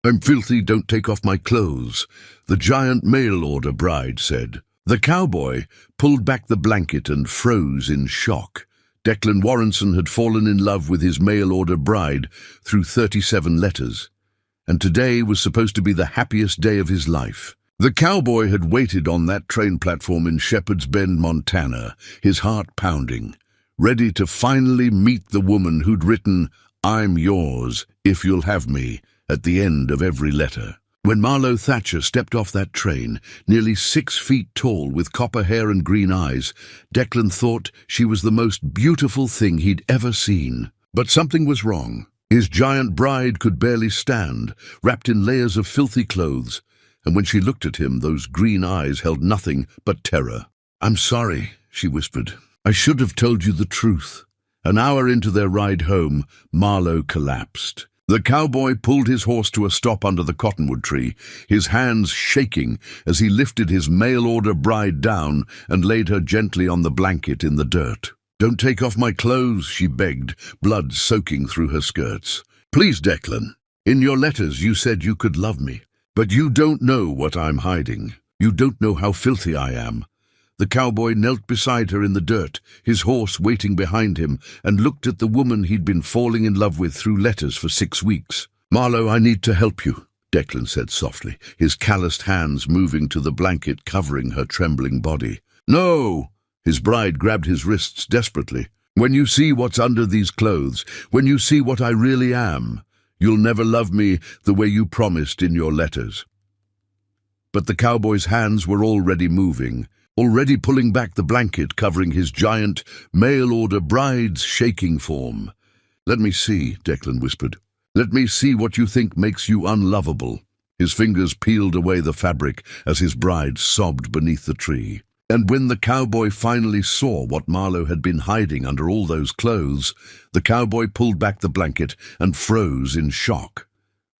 "I'm filthy, don't take off my clothes," the giant mail-order bride said. The cowboy pulled back the blanket and froze in shock. Declan Warrenson had fallen in love with his mail-order bride through 37 letters, and today was supposed to be the happiest day of his life. The cowboy had waited on that train platform in Shepherd's Bend, Montana, his heart pounding, ready to finally meet the woman who'd written, "I'm yours, if you'll have me," at the end of every letter. When Marlo Thatcher stepped off that train, nearly 6 feet tall with copper hair and green eyes, Declan thought she was the most beautiful thing he'd ever seen. But something was wrong. His giant bride could barely stand, wrapped in layers of filthy clothes, and when she looked at him, those green eyes held nothing but terror. "I'm sorry," she whispered. "I should have told you the truth." An hour into their ride home, Marlo collapsed. The cowboy pulled his horse to a stop under the cottonwood tree, his hands shaking as he lifted his mail-order bride down and laid her gently on the blanket in the dirt. "Don't take off my clothes," she begged, blood soaking through her skirts. "Please, Declan. In your letters you said you could love me, but you don't know what I'm hiding. You don't know how filthy I am." The cowboy knelt beside her in the dirt, his horse waiting behind him, and looked at the woman he'd been falling in love with through letters for 6 weeks. "Marlo, I need to help you," Declan said softly, his calloused hands moving to the blanket covering her trembling body. "No!" His bride grabbed his wrists desperately. "When you see what's under these clothes, when you see what I really am, you'll never love me the way you promised in your letters." But the cowboy's hands were already moving, already pulling back the blanket covering his giant, mail-order bride's shaking form. "Let me see," Declan whispered. "Let me see what you think makes you unlovable." His fingers peeled away the fabric as his bride sobbed beneath the tree. And when the cowboy finally saw what Marlo had been hiding under all those clothes, the cowboy pulled back the blanket and froze in shock.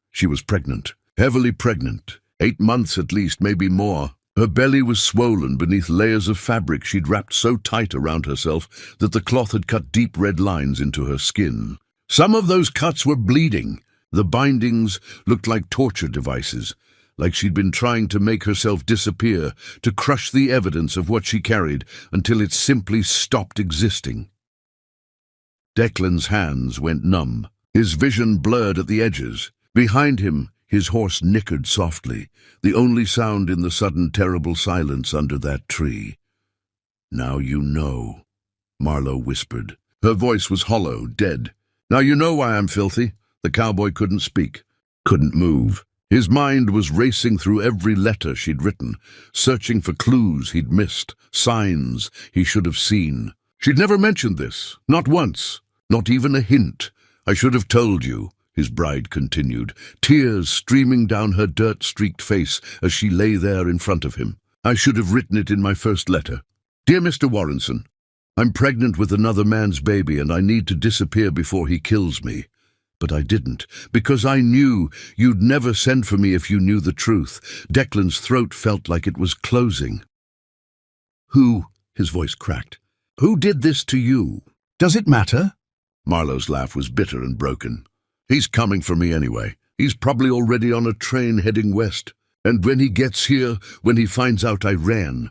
She was pregnant, heavily pregnant, 8 months at least, maybe more. Her belly was swollen beneath layers of fabric she'd wrapped so tight around herself that the cloth had cut deep red lines into her skin. Some of those cuts were bleeding. The bindings looked like torture devices, like she'd been trying to make herself disappear, to crush the evidence of what she carried until it simply stopped existing. Declan's hands went numb. His vision blurred at the edges. Behind him, his horse nickered softly, the only sound in the sudden terrible silence under that tree. "Now you know," Marlo whispered. Her voice was hollow, dead. "Now you know why I'm filthy." The cowboy couldn't speak, couldn't move. His mind was racing through every letter she'd written, searching for clues he'd missed, signs he should have seen. She'd never mentioned this, not once, not even a hint. "I should have told you," his bride continued, tears streaming down her dirt-streaked face as she lay there in front of him. "I should have written it in my first letter. Dear Mr. Warrenson, I'm pregnant with another man's baby and I need to disappear before he kills me. But I didn't, because I knew you'd never send for me if you knew the truth." Declan's throat felt like it was closing. "Who," his voice cracked, "who did this to you? Does it matter?" Marlo's laugh was bitter and broken. "He's coming for me anyway. He's probably already on a train heading west. And when he gets here, when he finds out I ran..."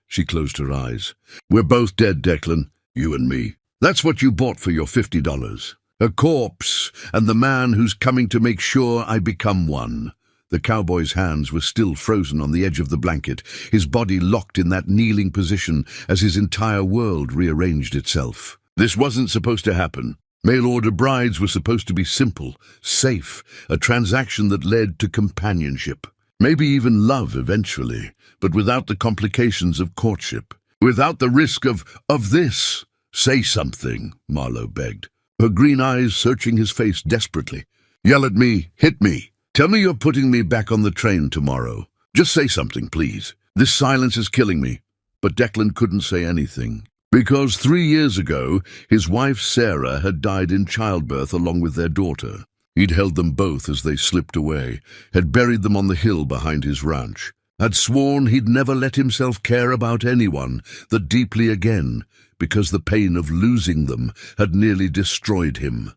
She closed her eyes. "We're both dead, Declan, you and me. That's what you bought for your $50. A corpse, and the man who's coming to make sure I become one." The cowboy's hands were still frozen on the edge of the blanket, his body locked in that kneeling position as his entire world rearranged itself. This wasn't supposed to happen. Mail-order brides were supposed to be simple, safe, a transaction that led to companionship. Maybe even love eventually, but without the complications of courtship. Without the risk of this. "Say something," Marlo begged, her green eyes searching his face desperately. "Yell at me, hit me. Tell me you're putting me back on the train tomorrow. Just say something, please. This silence is killing me." But Declan couldn't say anything, because 3 years ago, his wife Sarah had died in childbirth along with their daughter. He'd held them both as they slipped away, had buried them on the hill behind his ranch, had sworn he'd never let himself care about anyone that deeply again, because the pain of losing them had nearly destroyed him.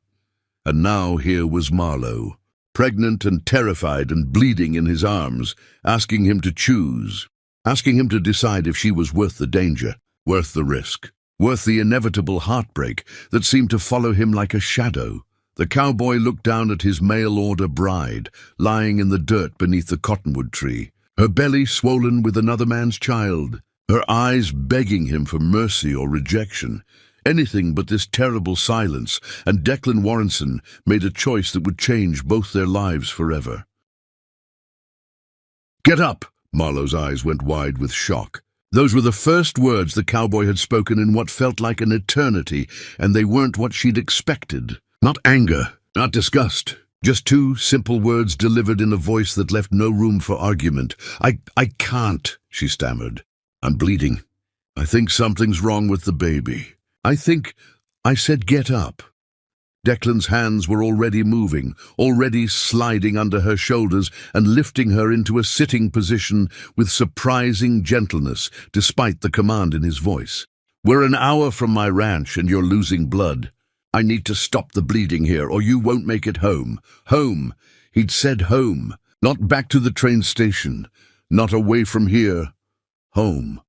And now here was Marlo, pregnant and terrified and bleeding in his arms, asking him to choose, asking him to decide if she was worth the danger, worth the risk, worth the inevitable heartbreak that seemed to follow him like a shadow. The cowboy looked down at his mail-order bride, lying in the dirt beneath the cottonwood tree, her belly swollen with another man's child, her eyes begging him for mercy or rejection. Anything but this terrible silence, and Declan Warrenson made a choice that would change both their lives forever. "Get up!" Marlowe's eyes went wide with shock. Those were the first words the cowboy had spoken in what felt like an eternity, and they weren't what she'd expected. Not anger, not disgust, just two simple words delivered in a voice that left no room for argument. I can't," she stammered. "I'm bleeding. I think something's wrong with the baby. I said get up." Declan's hands were already moving, already sliding under her shoulders and lifting her into a sitting position with surprising gentleness, despite the command in his voice. "We're an hour from my ranch and you're losing blood. I need to stop the bleeding here or you won't make it home. Home." He'd said home, not back to the train station, not away from here. Home.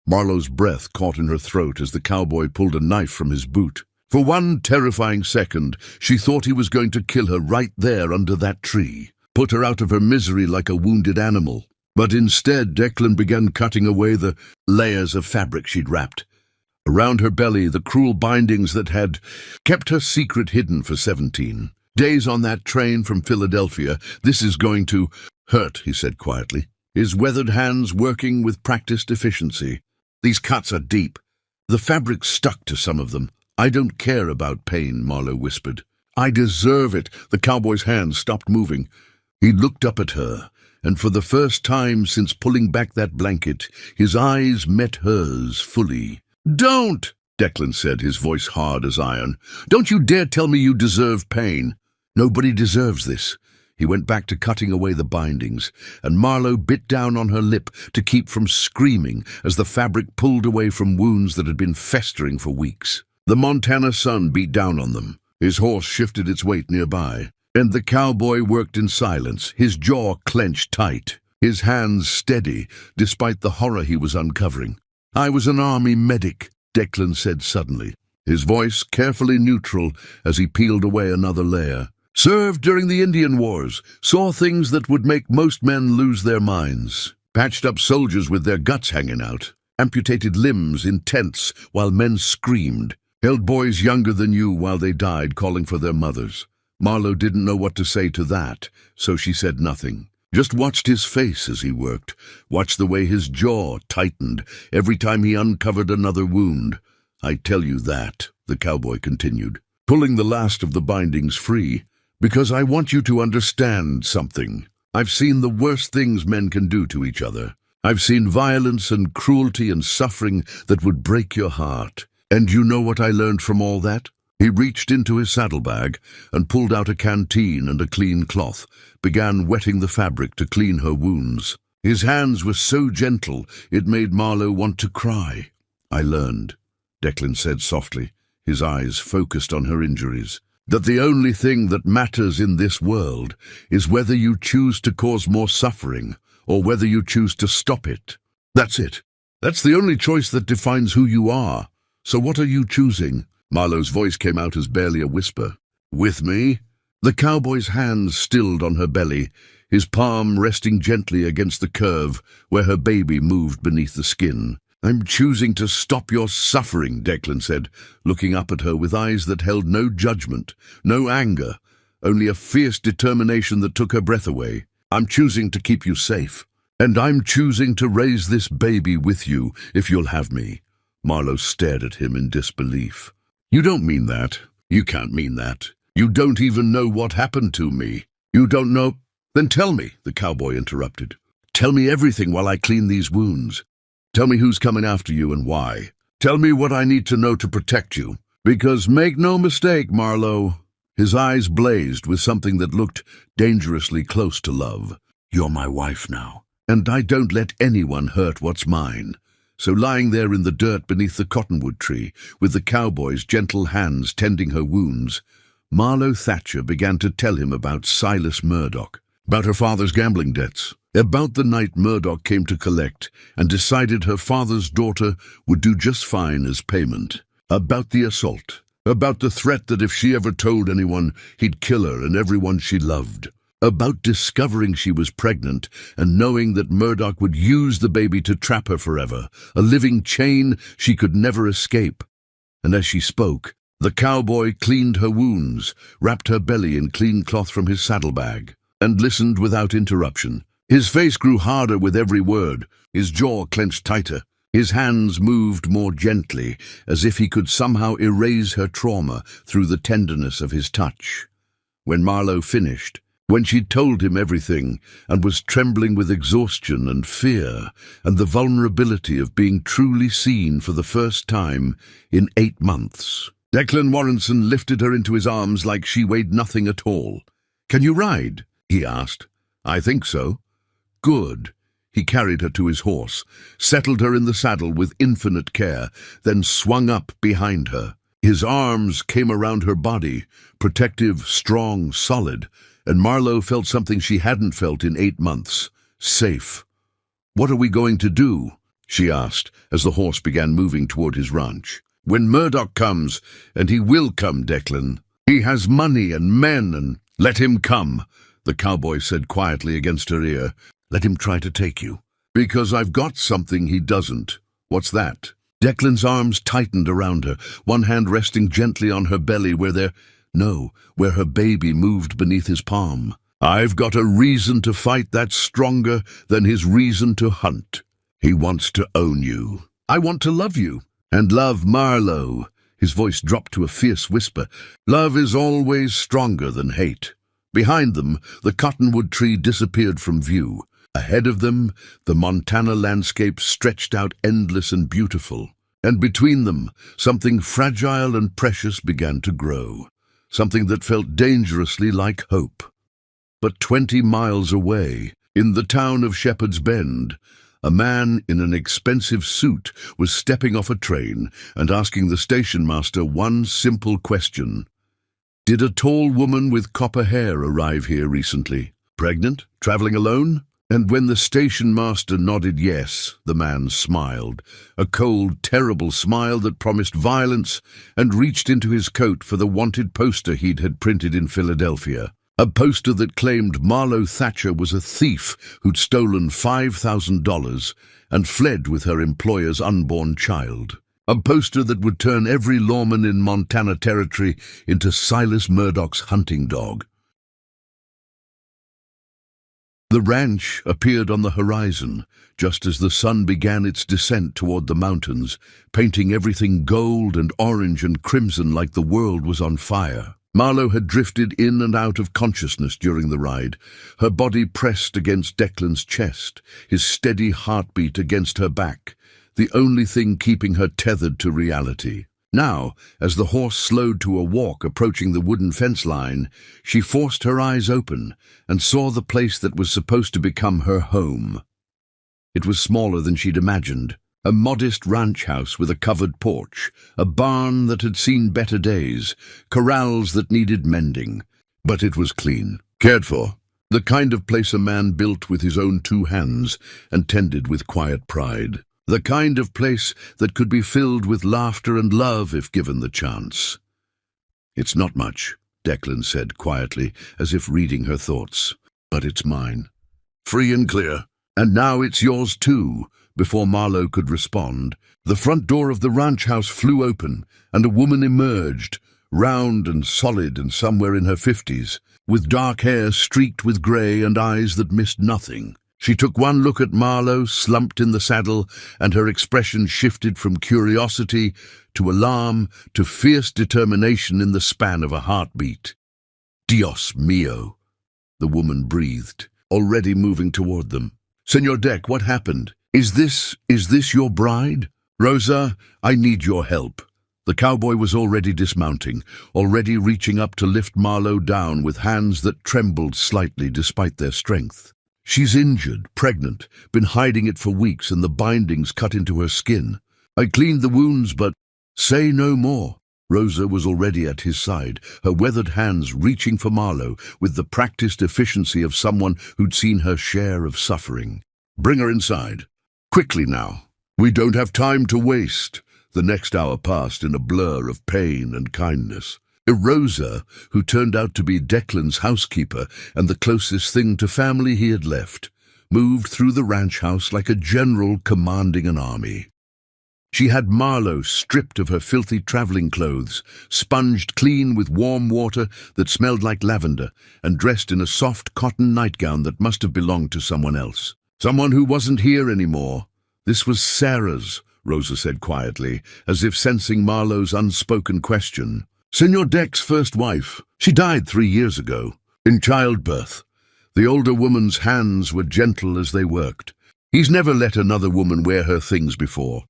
Marlowe's breath caught in her throat as the cowboy pulled a knife from his boot. For one terrifying second, she thought he was going to kill her right there under that tree, put her out of her misery like a wounded animal. But instead, Declan began cutting away the layers of fabric she'd wrapped. Around her belly, the cruel bindings that had kept her secret hidden for 17 days on that train from Philadelphia. "This is going to hurt," he said quietly, his weathered hands working with practiced efficiency. "These cuts are deep. The fabric stuck to some of them." "I don't care about pain," Marlowe whispered. "I deserve it." The cowboy's hands stopped moving. He looked up at her, and for the first time since pulling back that blanket, his eyes met hers fully. "Don't!" Declan said, his voice hard as iron. "Don't you dare tell me you deserve pain. Nobody deserves this." He went back to cutting away the bindings, and Marlowe bit down on her lip to keep from screaming as the fabric pulled away from wounds that had been festering for weeks. The Montana sun beat down on them. His horse shifted its weight nearby, and the cowboy worked in silence, his jaw clenched tight, his hands steady despite the horror he was uncovering. "I was an army medic," Declan said suddenly, his voice carefully neutral as he peeled away another layer. "Served during the Indian Wars, saw things that would make most men lose their minds. Patched up soldiers with their guts hanging out, amputated limbs in tents while men screamed, held boys younger than you while they died calling for their mothers." Marlowe didn't know what to say to that, so she said nothing. Just watched his face as he worked, watched the way his jaw tightened every time he uncovered another wound. "I tell you that," the cowboy continued, pulling the last of the bindings free, "because I want you to understand something. I've seen the worst things men can do to each other. I've seen violence and cruelty and suffering that would break your heart. And you know what I learned from all that?" He reached into his saddlebag and pulled out a canteen and a clean cloth, began wetting the fabric to clean her wounds. His hands were so gentle it made Marlowe want to cry. "I learned," Declan said softly, his eyes focused on her injuries, "that the only thing that matters in this world is whether you choose to cause more suffering or whether you choose to stop it. That's it. That's the only choice that defines who you are. So what are you choosing?" Marlowe's voice came out as barely a whisper. "With me?" The cowboy's hands stilled on her belly, his palm resting gently against the curve where her baby moved beneath the skin. "I'm choosing to stop your suffering," Declan said, looking up at her with eyes that held no judgment, no anger, only a fierce determination that took her breath away. "I'm choosing to keep you safe, and I'm choosing to raise this baby with you if you'll have me." Marlowe stared at him in disbelief. "You don't mean that. You can't mean that. You don't even know what happened to me. You don't know—" "Then tell me," the cowboy interrupted. "Tell me everything while I clean these wounds. Tell me who's coming after you and why. Tell me what I need to know to protect you. Because make no mistake, Marlowe," his eyes blazed with something that looked dangerously close to love, "you're my wife now, and I don't let anyone hurt what's mine." So lying there in the dirt beneath the cottonwood tree, with the cowboy's gentle hands tending her wounds, Marlowe Thatcher began to tell him about Silas Murdoch, about her father's gambling debts, about the night Murdoch came to collect and decided her father's daughter would do just fine as payment, about the assault, about the threat that if she ever told anyone, he'd kill her and everyone she loved, about discovering she was pregnant and knowing that Murdoch would use the baby to trap her forever, a living chain she could never escape. And as she spoke, the cowboy cleaned her wounds, wrapped her belly in clean cloth from his saddlebag, and listened without interruption. His face grew harder with every word, his jaw clenched tighter. His hands moved more gently, as if he could somehow erase her trauma through the tenderness of his touch. When Marlowe finished, when she'd told him everything and was trembling with exhaustion and fear and the vulnerability of being truly seen for the first time in 8 months, Declan Warrenson lifted her into his arms like she weighed nothing at all. "Can you ride?" he asked. "I think so." "Good." He carried her to his horse, settled her in the saddle with infinite care, then swung up behind her. His arms came around her body, protective, strong, solid, and Marlowe felt something she hadn't felt in 8 months. Safe. "What are we going to do?" she asked, as the horse began moving toward his ranch. "When Murdoch comes, and he will come, Declan. He has money and men, and let him come," the cowboy said quietly against her ear. "Let him try to take you. Because I've got something he doesn't." "What's that?" Declan's arms tightened around her, one hand resting gently on her belly where her baby moved beneath his palm. "I've got a reason to fight that's stronger than his reason to hunt. He wants to own you. I want to love you, and love Marlowe." His voice dropped to a fierce whisper. "Love is always stronger than hate." Behind them, the cottonwood tree disappeared from view. Ahead of them, the Montana landscape stretched out endless and beautiful. And between them, something fragile and precious began to grow. Something that felt dangerously like hope. But 20 miles away, in the town of Shepherd's Bend, a man in an expensive suit was stepping off a train and asking the station master one simple question. "Did a tall woman with copper hair arrive here recently? Pregnant? Traveling alone?" And when the station master nodded yes, the man smiled, a cold, terrible smile that promised violence, and reached into his coat for the wanted poster he'd had printed in Philadelphia. A poster that claimed Marlowe Thatcher was a thief who'd stolen $5,000 and fled with her employer's unborn child. A poster that would turn every lawman in Montana Territory into Silas Murdoch's hunting dog. The ranch appeared on the horizon, just as the sun began its descent toward the mountains, painting everything gold and orange and crimson like the world was on fire. Marlowe had drifted in and out of consciousness during the ride, her body pressed against Declan's chest, his steady heartbeat against her back, the only thing keeping her tethered to reality. Now, as the horse slowed to a walk approaching the wooden fence line, she forced her eyes open and saw the place that was supposed to become her home. It was smaller than she'd imagined, a modest ranch house with a covered porch, a barn that had seen better days, corrals that needed mending. But it was clean, cared for, the kind of place a man built with his own 2 hands and tended with quiet pride. The kind of place that could be filled with laughter and love if given the chance. "It's not much," Declan said quietly, as if reading her thoughts. "But it's mine. Free and clear. And now it's yours too." Before Marlowe could respond, the front door of the ranch house flew open, and a woman emerged, round and solid and somewhere in her 50s, with dark hair streaked with grey and eyes that missed nothing. She took one look at Marlowe, slumped in the saddle, and her expression shifted from curiosity to alarm to fierce determination in the span of a heartbeat. "Dios mio," the woman breathed, already moving toward them. "Senor Deck, what happened? Is this your bride? Rosa, I need your help." The cowboy was already dismounting, already reaching up to lift Marlowe down with hands that trembled slightly despite their strength. "She's injured, pregnant, been hiding it for weeks and the bindings cut into her skin. I cleaned the wounds, but—" "Say no more," Rosa was already at his side, her weathered hands reaching for Marlowe with the practiced efficiency of someone who'd seen her share of suffering. "Bring her inside. Quickly now. We don't have time to waste." The next hour passed in a blur of pain and kindness. Rosa, who turned out to be Declan's housekeeper and the closest thing to family he had left, moved through the ranch house like a general commanding an army. She had Marlowe stripped of her filthy traveling clothes, sponged clean with warm water that smelled like lavender, and dressed in a soft cotton nightgown that must have belonged to someone else. Someone who wasn't here anymore. This was Sarah's, Rosa said quietly, as if sensing Marlowe's unspoken question. "Senor Deck's first wife. She died 3 years ago, in childbirth." The older woman's hands were gentle as they worked. "He's never let another woman wear her things before.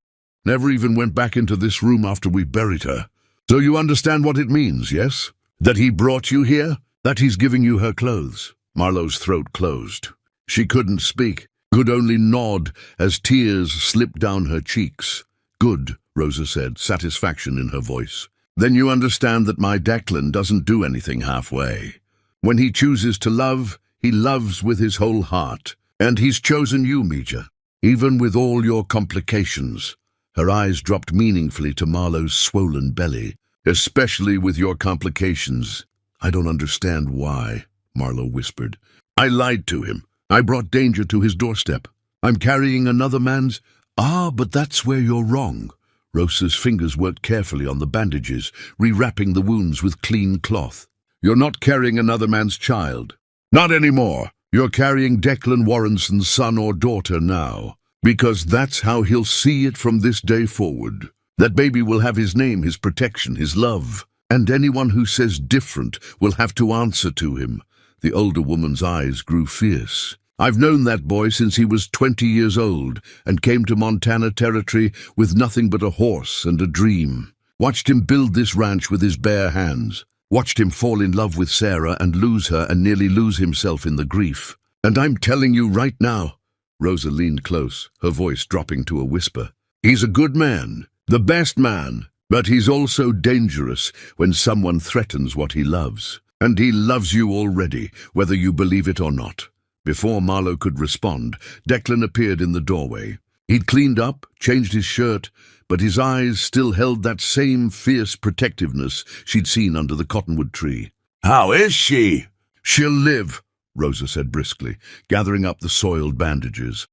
Never even went back into this room after we buried her. So you understand what it means, yes? That he brought you here? That he's giving you her clothes?" Marlowe's throat closed. She couldn't speak, could only nod as tears slipped down her cheeks. "Good," Rosa said, satisfaction in her voice. "Then you understand that my Declan doesn't do anything halfway. When he chooses to love, he loves with his whole heart. And he's chosen you, Mija, even with all your complications." Her eyes dropped meaningfully to Marlowe's swollen belly. "Especially with your complications." "I don't understand why," Marlowe whispered. "I lied to him. I brought danger to his doorstep. I'm carrying another man's—" "Ah, but that's where you're wrong." Rosa's fingers worked carefully on the bandages, rewrapping the wounds with clean cloth. "You're not carrying another man's child. Not anymore. You're carrying Declan Warrenson's son or daughter now. Because that's how he'll see it from this day forward. That baby will have his name, his protection, his love. And anyone who says different will have to answer to him." The older woman's eyes grew fierce. "I've known that boy since he was 20 years old and came to Montana Territory with nothing but a horse and a dream. Watched him build this ranch with his bare hands. Watched him fall in love with Sarah and lose her and nearly lose himself in the grief. And I'm telling you right now," Rosa leaned close, her voice dropping to a whisper, "he's a good man, the best man, but he's also dangerous when someone threatens what he loves. And he loves you already, whether you believe it or not." Before Marlowe could respond, Declan appeared in the doorway. He'd cleaned up, changed his shirt, but his eyes still held that same fierce protectiveness she'd seen under the cottonwood tree. "How is she?" "She'll live," Rosa said briskly, gathering up the soiled bandages.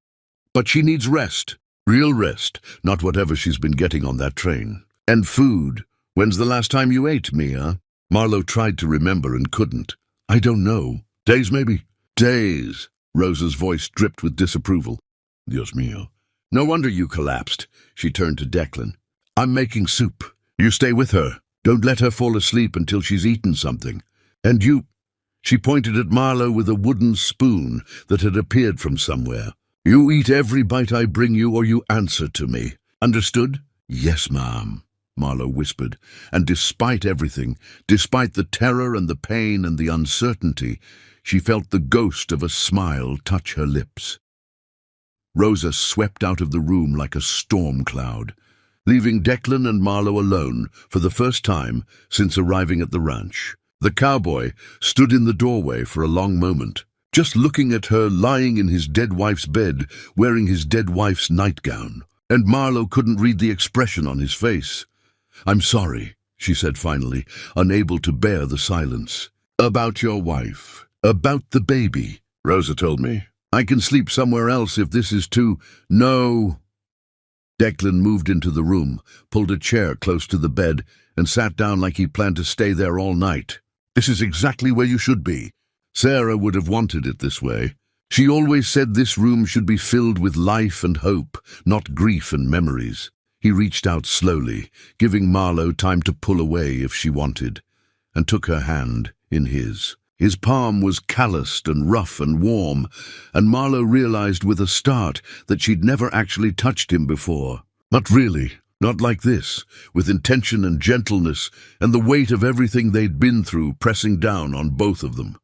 "But she needs rest. Real rest, not whatever she's been getting on that train. And food. When's the last time you ate, Mia?" Marlowe tried to remember and couldn't. "I don't know. Days, maybe?" "Days." Rosa's voice dripped with disapproval. "Dios mío. No wonder you collapsed." She turned to Declan. "I'm making soup. You stay with her. Don't let her fall asleep until she's eaten something. And you—" She pointed at Marlowe with a wooden spoon that had appeared from somewhere. "You eat every bite I bring you or you answer to me. Understood?" "Yes, ma'am," Marlowe whispered, and despite everything, despite the terror and the pain and the uncertainty, she felt the ghost of a smile touch her lips. Rosa swept out of the room like a storm cloud, leaving Declan and Marlowe alone for the first time since arriving at the ranch. The cowboy stood in the doorway for a long moment, just looking at her lying in his dead wife's bed, wearing his dead wife's nightgown, and Marlowe couldn't read the expression on his face. "I'm sorry," she said finally, unable to bear the silence. "About your wife. About the baby. Rosa told me. I can sleep somewhere else if this is too—" "No." Declan moved into the room, pulled a chair close to the bed, and sat down like he planned to stay there all night. "This is exactly where you should be. Sarah would have wanted it this way. She always said this room should be filled with life and hope, not grief and memories." He reached out slowly, giving Marlowe time to pull away if she wanted, and took her hand in his. His palm was calloused and rough and warm, and Marlowe realized with a start that she'd never actually touched him before. Not really, not like this, with intention and gentleness, and the weight of everything they'd been through pressing down on both of them.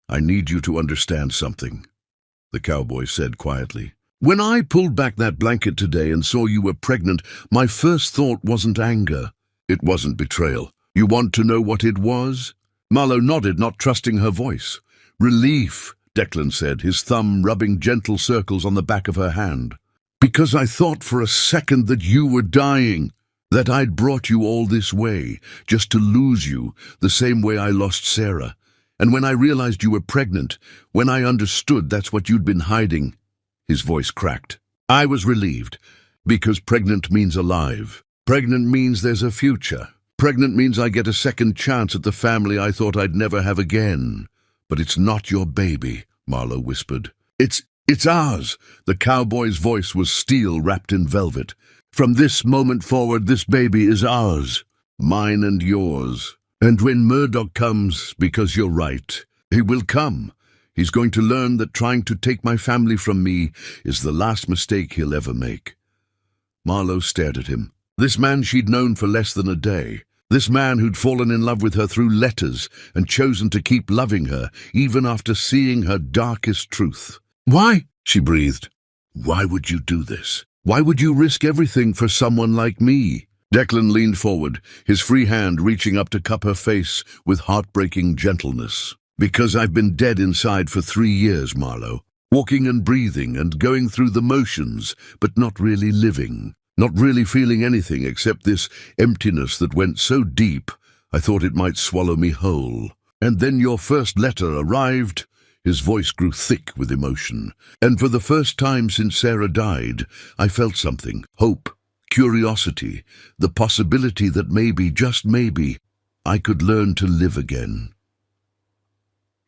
"I need you to understand something," the cowboy said quietly. "When I pulled back that blanket today and saw you were pregnant, my first thought wasn't anger. It wasn't betrayal. You want to know what it was? Marlowe nodded, not trusting her voice. Relief, Declan said, his thumb rubbing gentle circles on the back of her hand. Because I thought for a second that you were dying, that I'd brought you all this way, just to lose you, the same way I lost Sarah. And when I realized you were pregnant, when I understood that's what you'd been hiding, his voice cracked. I was relieved, because pregnant means alive. Pregnant means there's a future. Pregnant means I get a second chance at the family I thought I'd never have again. But it's not your baby, Marlowe whispered. It's ours. The cowboy's voice was steel wrapped in velvet. From this moment forward, this baby is ours. Mine and yours. And when Murdoch comes, because you're right, he will come. He's going to learn that trying to take my family from me is the last mistake he'll ever make. Marlowe stared at him. This man she'd known for less than a day. This man who'd fallen in love with her through letters and chosen to keep loving her, even after seeing her darkest truth. Why? She breathed. Why would you do this? Why would you risk everything for someone like me? Declan leaned forward, his free hand reaching up to cup her face with heartbreaking gentleness. Because I've been dead inside for 3 years, Marlowe. Walking and breathing and going through the motions, but not really living. Not really feeling anything except this emptiness that went so deep, I thought it might swallow me whole. And then your first letter arrived. His voice grew thick with emotion. And for the first time since Sarah died, I felt something. Hope, curiosity, the possibility that maybe, just maybe, I could learn to live again.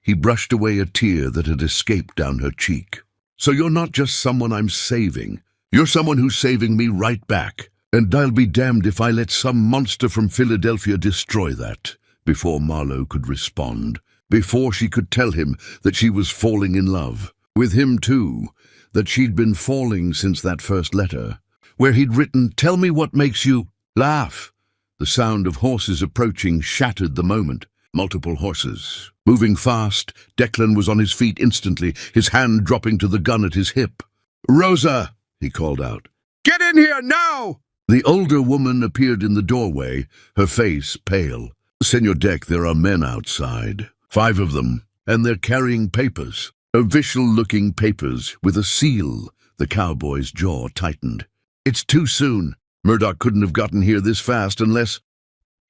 He brushed away a tear that had escaped down her cheek. So you're not just someone I'm saving. You're someone who's saving me right back. And I'll be damned if I let some monster from Philadelphia destroy that. Before Marlowe could respond. Before she could tell him that she was falling in love. With him too. That she'd been falling since that first letter. Where he'd written, "Tell me what makes you laugh." The sound of horses approaching shattered the moment. Multiple horses. Moving fast, Declan was on his feet instantly, his hand dropping to the gun at his hip. "Rosa!" he called out. "Get in here now!" The older woman appeared in the doorway, her face pale. "Senor Deck, there are men outside. 5 of them, and they're carrying papers. Official-looking papers with a seal." The cowboy's jaw tightened. "It's too soon. Murdoch couldn't have gotten here this fast unless—"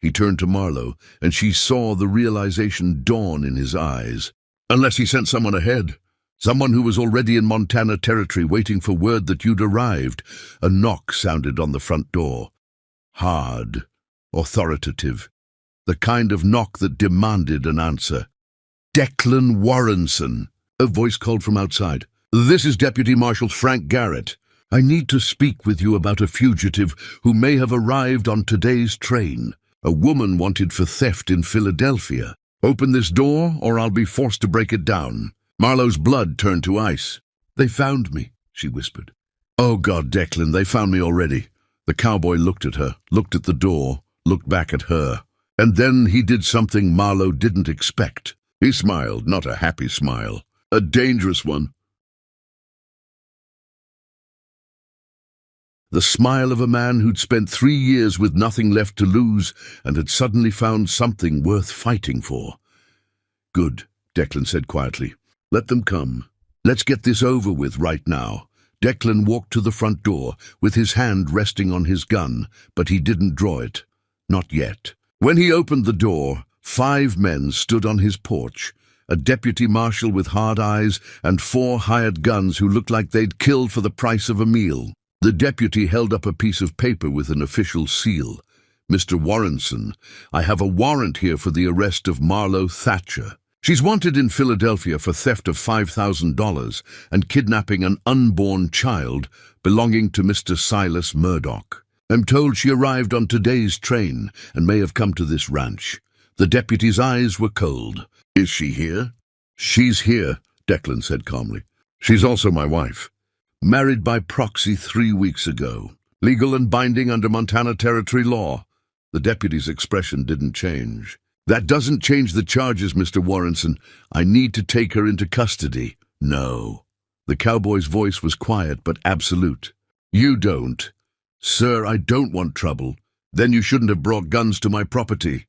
He turned to Marlowe, and she saw the realization dawn in his eyes. "Unless he sent someone ahead. Someone who was already in Montana territory waiting for word that you'd arrived." A knock sounded on the front door. Hard, authoritative. The kind of knock that demanded an answer. "Declan Warrenson," a voice called from outside. "This is Deputy Marshal Frank Garrett. I need to speak with you about a fugitive who may have arrived on today's train. A woman wanted for theft in Philadelphia. Open this door, or I'll be forced to break it down." Marlowe's blood turned to ice. "They found me," she whispered. "Oh God, Declan, they found me already." The cowboy looked at her, looked at the door, looked back at her. And then he did something Marlowe didn't expect. He smiled, not a happy smile, a dangerous one. The smile of a man who'd spent 3 years with nothing left to lose and had suddenly found something worth fighting for. "Good," Declan said quietly. "Let them come. Let's get this over with right now." Declan walked to the front door, with his hand resting on his gun, but he didn't draw it. Not yet. When he opened the door, 5 men stood on his porch, a deputy marshal with hard eyes and 4 hired guns who looked like they'd killed for the price of a meal. The deputy held up a piece of paper with an official seal. "Mr. Warrenson, I have a warrant here for the arrest of Marlowe Thatcher. She's wanted in Philadelphia for theft of $5,000 and kidnapping an unborn child belonging to Mr. Silas Murdoch. I'm told she arrived on today's train and may have come to this ranch." The deputy's eyes were cold. "Is she here?" "She's here," Declan said calmly. "She's also my wife. Married by proxy 3 weeks ago. Legal and binding under Montana Territory law." The deputy's expression didn't change. "That doesn't change the charges, Mr. Warrenson. I need to take her into custody." "No." The cowboy's voice was quiet but absolute. "You don't." "Sir, I don't want trouble. Then you shouldn't have brought guns to my property."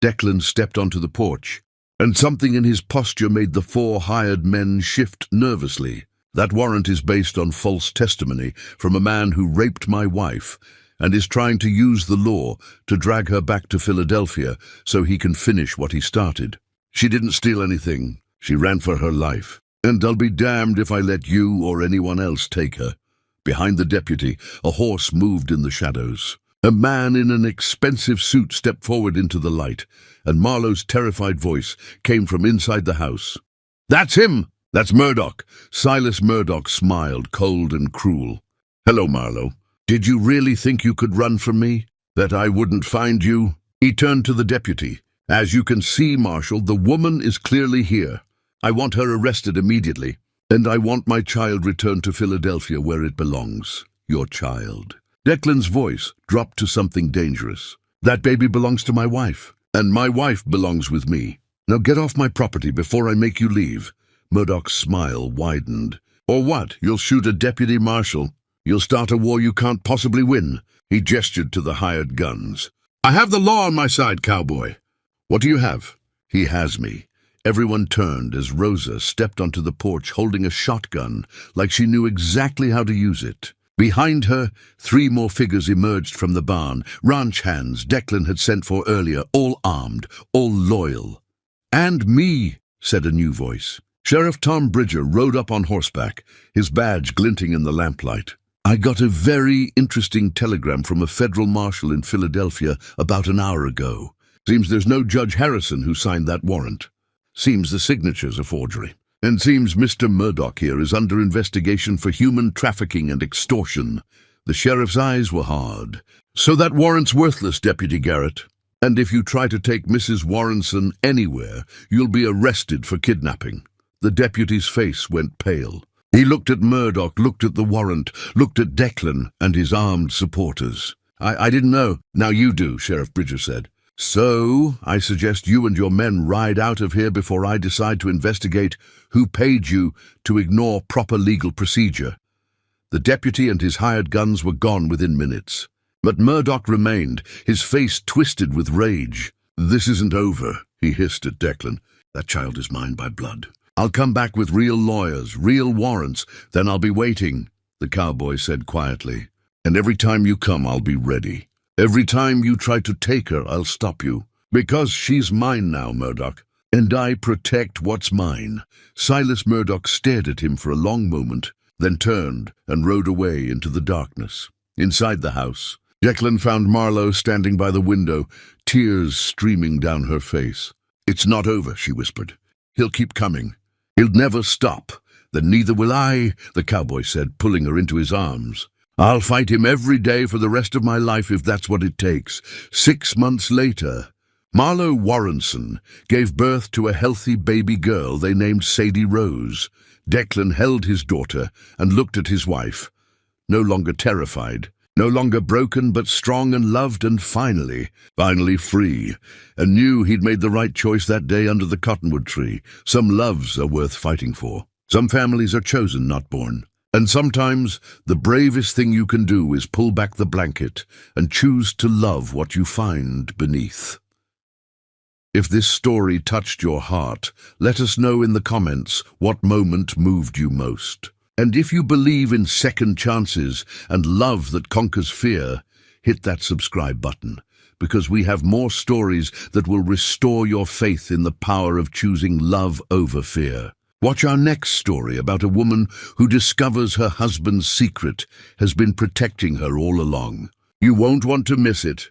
Declan stepped onto the porch, and something in his posture made the 4 hired men shift nervously. "That warrant is based on false testimony from a man who raped my wife and is trying to use the law to drag her back to Philadelphia so he can finish what he started. She didn't steal anything. She ran for her life. And I'll be damned if I let you or anyone else take her." Behind the deputy, a horse moved in the shadows. A man in an expensive suit stepped forward into the light, and Marlowe's terrified voice came from inside the house. "That's him! That's Murdoch!" Silas Murdoch smiled, cold and cruel. "Hello, Marlowe. Did you really think you could run from me? That I wouldn't find you?" He turned to the deputy. "As you can see, Marshal, the woman is clearly here. I want her arrested immediately, and I want my child returned to Philadelphia where it belongs. Your child." Declan's voice dropped to something dangerous. "That baby belongs to my wife, and my wife belongs with me. Now get off my property before I make you leave." Murdoch's smile widened. "Or what? You'll shoot a deputy marshal? You'll start a war you can't possibly win." He gestured to the hired guns. "I have the law on my side, Cowboy." "What do you have?" "He has me." Everyone turned as Rosa stepped onto the porch holding a shotgun, like she knew exactly how to use it. Behind her, 3 more figures emerged from the barn, ranch hands Declan had sent for earlier, all armed, all loyal. "And me," said a new voice. Sheriff Tom Bridger rode up on horseback, his badge glinting in the lamplight. "I got a very interesting telegram from a federal marshal in Philadelphia about an hour ago. Seems there's no Judge Harrison who signed that warrant. Seems the signature's a forgery. And seems Mr. Murdoch here is under investigation for human trafficking and extortion." The sheriff's eyes were hard. "So that warrant's worthless, Deputy Garrett. And if you try to take Mrs. Warrenson anywhere, you'll be arrested for kidnapping." The deputy's face went pale. He looked at Murdoch, looked at the warrant, looked at Declan and his armed supporters. I didn't know." "Now you do," Sheriff Bridger said. "So, I suggest you and your men ride out of here before I decide to investigate who paid you to ignore proper legal procedure." The deputy and his hired guns were gone within minutes. But Murdoch remained, his face twisted with rage. "This isn't over," he hissed at Declan. "That child is mine by blood. I'll come back with real lawyers, real warrants, then I'll be waiting," the cowboy said quietly. "And every time you come, I'll be ready. Every time you try to take her, I'll stop you. Because she's mine now, Murdoch, and I protect what's mine." Silas Murdoch stared at him for a long moment, then turned and rode away into the darkness. Inside the house, Declan found Marlowe standing by the window, tears streaming down her face. "It's not over," she whispered. "He'll keep coming. He'll never stop." "Then neither will I," the cowboy said, pulling her into his arms. "I'll fight him every day for the rest of my life if that's what it takes." 6 months later, Marlowe Warrenson gave birth to a healthy baby girl they named Sadie Rose. Declan held his daughter and looked at his wife, no longer terrified, no longer broken but strong and loved and finally free, and knew he'd made the right choice that day under the cottonwood tree. Some loves are worth fighting for. Some families are chosen, not born. And sometimes the bravest thing you can do is pull back the blanket and choose to love what you find beneath. If this story touched your heart, let us know in the comments what moment moved you most. And if you believe in second chances and love that conquers fear, hit that subscribe button, because we have more stories that will restore your faith in the power of choosing love over fear. Watch our next story about a woman who discovers her husband's secret has been protecting her all along. You won't want to miss it.